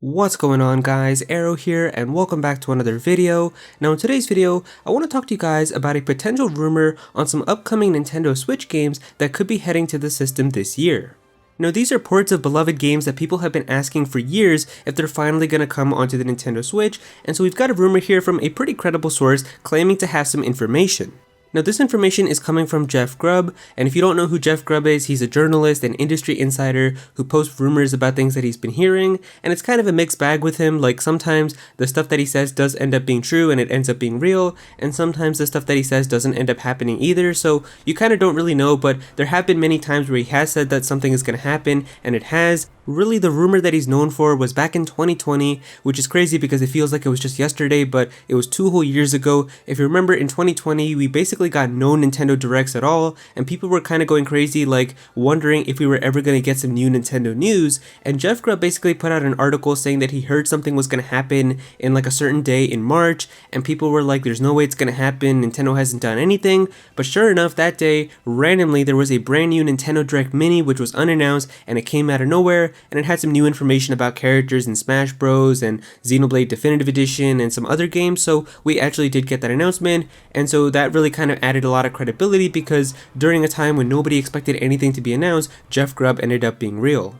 What's going on guys, Aero here and welcome back to another video. Now in today's video, I want to talk to you guys about a potential rumor on some upcoming Nintendo Switch games that could be heading to the system this year. Now these are ports of beloved games that people have been asking for years if they're finally going to come onto the Nintendo Switch, and so we've got a rumor here from a pretty credible source claiming to have some information. Now this information is coming from Jeff Grubb, and if you don't know who Jeff Grubb is, he's a journalist and industry insider who posts rumors about things that he's been hearing, and it's kind of a mixed bag with him. Like sometimes the stuff that he says does end up being true and it ends up being real, and sometimes the stuff that he says doesn't end up happening either, so you kind of don't really know, but there have been many times where he has said that something is going to happen, and it has. Really, the rumor that he's known for was back in 2020, which is crazy because it feels like it was just yesterday, but it was 2 whole years ago. If you remember, in 2020, we basically got no Nintendo Directs at all, and people were kind of going crazy, like wondering if we were ever going to get some new Nintendo news, and Jeff Grubb basically put out an article saying that he heard something was going to happen in like a certain day in March, and people were like, there's no way it's going to happen, Nintendo hasn't done anything, but sure enough, that day, randomly, there was a brand new Nintendo Direct Mini, which was unannounced, and it came out of nowhere, and it had some new information about characters in Smash Bros. And Xenoblade Definitive Edition and some other games, so we actually did get that announcement, and so that really kind of added a lot of credibility because during a time when nobody expected anything to be announced, Jeff Grubb ended up being real.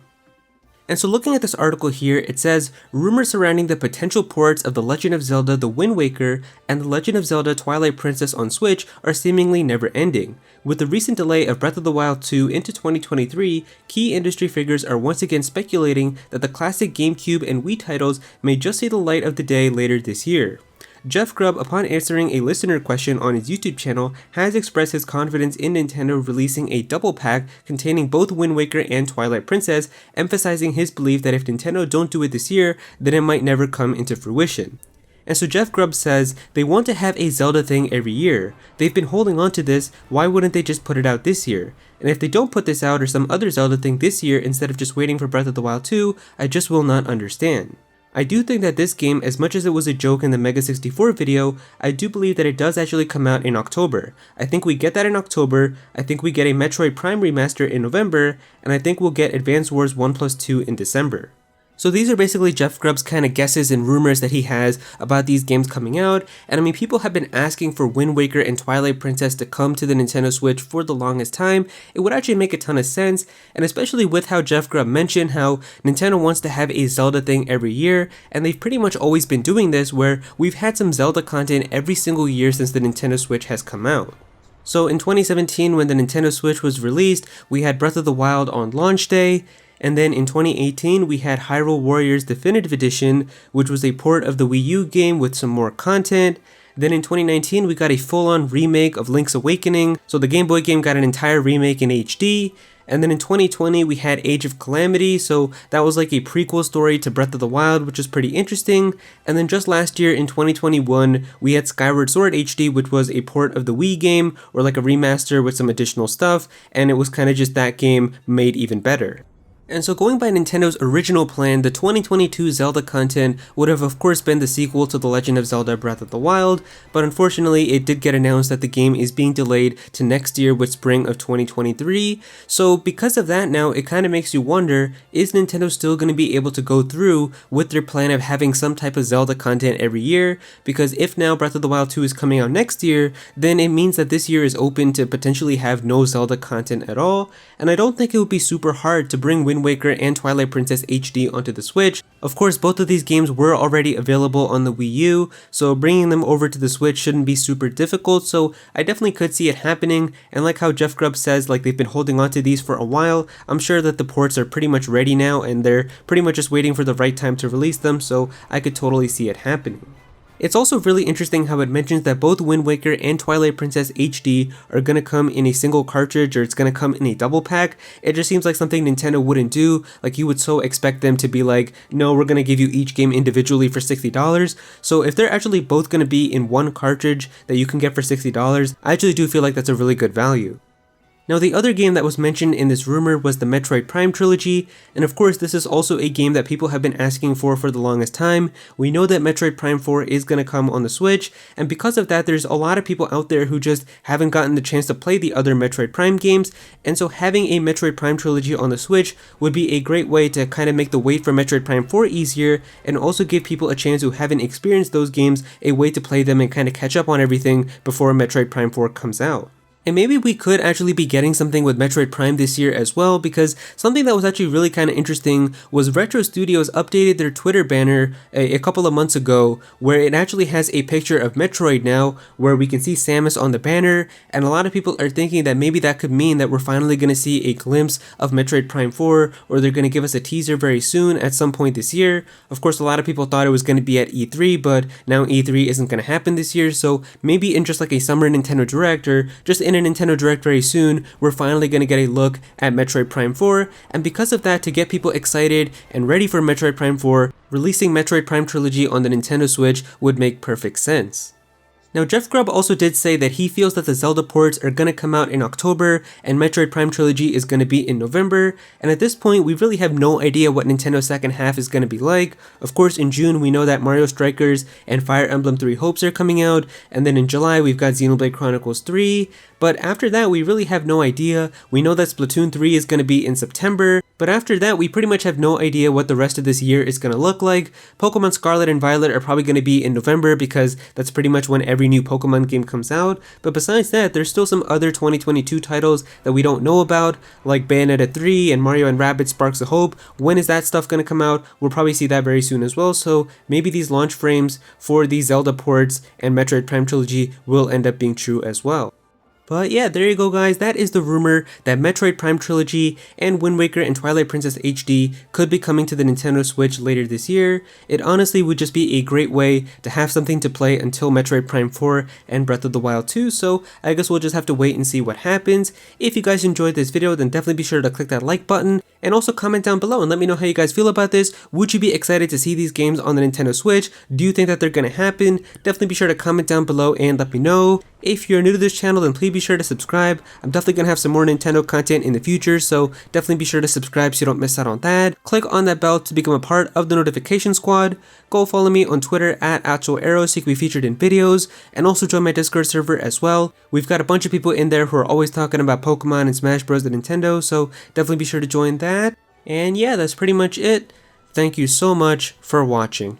And so looking at this article here, it says, rumors surrounding the potential ports of The Legend of Zelda The Wind Waker and The Legend of Zelda Twilight Princess on Switch are seemingly never ending. With the recent delay of Breath of the Wild 2 into 2023, key industry figures are once again speculating that the classic GameCube and Wii titles may just see the light of the day later this year. Jeff Grubb, upon answering a listener question on his YouTube channel, has expressed his confidence in Nintendo releasing a double pack containing both Wind Waker and Twilight Princess, emphasizing his belief that if Nintendo don't do it this year, then it might never come into fruition. And so Jeff Grubb says they want to have a Zelda thing every year. They've been holding on to this, why wouldn't they just put it out this year? And if they don't put this out or some other Zelda thing this year instead of just waiting for Breath of the Wild 2, I just will not understand. I do think that this game, as much as it was a joke in the Mega 64 video, I do believe that it does actually come out in October. I think we get that in October, I think we get a Metroid Prime remaster in November, and I think we'll get Advance Wars 1+2 in December. So these are basically Jeff Grubb's kind of guesses and rumors that he has about these games coming out, and I mean people have been asking for Wind Waker and Twilight Princess to come to the Nintendo Switch for the longest time. It would actually make a ton of sense, and especially with how Jeff Grubb mentioned how Nintendo wants to have a Zelda thing every year, and they've pretty much always been doing this where we've had some Zelda content every single year since the Nintendo Switch has come out. So in 2017 when the Nintendo Switch was released, we had Breath of the Wild on launch day, and then in 2018, we had Hyrule Warriors Definitive Edition, which was a port of the Wii U game with some more content. Then in 2019, we got a full-on remake of Link's Awakening, so the Game Boy game got an entire remake in HD. And then in 2020, we had Age of Calamity, so that was like a prequel story to Breath of the Wild, which was pretty interesting. And then just last year in 2021, we had Skyward Sword HD, which was a port of the Wii game, or like a remaster with some additional stuff, and it was kind of just that game made even better. And so going by Nintendo's original plan, the 2022 Zelda content would have of course been the sequel to The Legend of Zelda Breath of the Wild, but unfortunately it did get announced that the game is being delayed to next year with spring of 2023, so because of that now it kind of makes you wonder, is Nintendo still going to be able to go through with their plan of having some type of Zelda content every year? Because if now Breath of the Wild 2 is coming out next year, then it means that this year is open to potentially have no Zelda content at all, and I don't think it would be super hard to bring Wind Waker and Twilight Princess HD onto the Switch. Of course, both of these games were already available on the Wii U, so bringing them over to the Switch shouldn't be super difficult, so I definitely could see it happening, and like how Jeff Grubb says, like they've been holding on to these for a while, I'm sure that the ports are pretty much ready now, and they're pretty much just waiting for the right time to release them, so I could totally see it happening. It's also really interesting how it mentions that both Wind Waker and Twilight Princess HD are going to come in a single cartridge, or it's going to come in a double pack. It just seems like something Nintendo wouldn't do. Like you would so expect them to be like, no, we're going to give you each game individually for $60. So if they're actually both going to be in one cartridge that you can get for $60, I actually do feel like that's a really good value. Now, the other game that was mentioned in this rumor was the Metroid Prime trilogy, and of course this is also a game that people have been asking for the longest time. We know that Metroid Prime 4 is going to come on the Switch, and because of that there's a lot of people out there who just haven't gotten the chance to play the other Metroid Prime games, and so having a Metroid Prime trilogy on the Switch would be a great way to kind of make the wait for Metroid Prime 4 easier, and also give people a chance who haven't experienced those games a way to play them and kind of catch up on everything before Metroid Prime 4 comes out. And maybe we could actually be getting something with Metroid Prime this year as well, because something that was actually really kind of interesting was Retro Studios updated their Twitter banner a couple of months ago, where it actually has a picture of Metroid now, where we can see Samus on the banner, and a lot of people are thinking that maybe that could mean that we're finally going to see a glimpse of Metroid Prime 4, or they're going to give us a teaser very soon at some point this year. Of course, a lot of people thought it was going to be at E3, but now E3 isn't going to happen this year, so maybe in just like a summer Nintendo Direct, or just in a Nintendo Direct very soon, we're finally going to get a look at Metroid Prime 4, and because of that, to get people excited and ready for Metroid Prime 4, releasing Metroid Prime Trilogy on the Nintendo Switch would make perfect sense. Now, Jeff Grubb also did say that he feels that the Zelda ports are going to come out in October and Metroid Prime Trilogy is going to be in November, and at this point we really have no idea what Nintendo's second half is going to be like. Of course, in June we know that Mario Strikers and Fire Emblem Three Hopes are coming out, and then in July we've got Xenoblade Chronicles 3, but after that we really have no idea. We know that Splatoon 3 is going to be in September, but after that we pretty much have no idea what the rest of this year is going to look like. Pokemon Scarlet and Violet are probably going to be in November because that's pretty much when every new Pokemon game comes out, but besides that, there's still some other 2022 titles that we don't know about, like Bayonetta 3 and Mario and Rabbids Sparks of Hope. When is that stuff going to come out? We'll probably see that very soon as well, so maybe these launch frames for these Zelda ports and Metroid Prime Trilogy will end up being true as well. But yeah, there you go guys, that is the rumor that Metroid Prime Trilogy and Wind Waker and Twilight Princess HD could be coming to the Nintendo Switch later this year. It honestly would just be a great way to have something to play until Metroid Prime 4 and Breath of the Wild 2, so I guess we'll just have to wait and see what happens. If you guys enjoyed this video, then definitely be sure to click that like button, and also comment down below and let me know how you guys feel about this. Would you be excited to see these games on the Nintendo Switch? Do you think that they're going to happen? Definitely be sure to comment down below and let me know. If you're new to this channel, then please be sure to subscribe. I'm definitely going to have some more Nintendo content in the future, so definitely be sure to subscribe so you don't miss out on that. Click on that bell to become a part of the notification squad. Go follow me on Twitter at Aero so you can be featured in videos, and also join my Discord server as well. We've got a bunch of people in there who are always talking about Pokemon and Smash Bros. And Nintendo, so definitely be sure to join that. And yeah, that's pretty much it. Thank you so much for watching.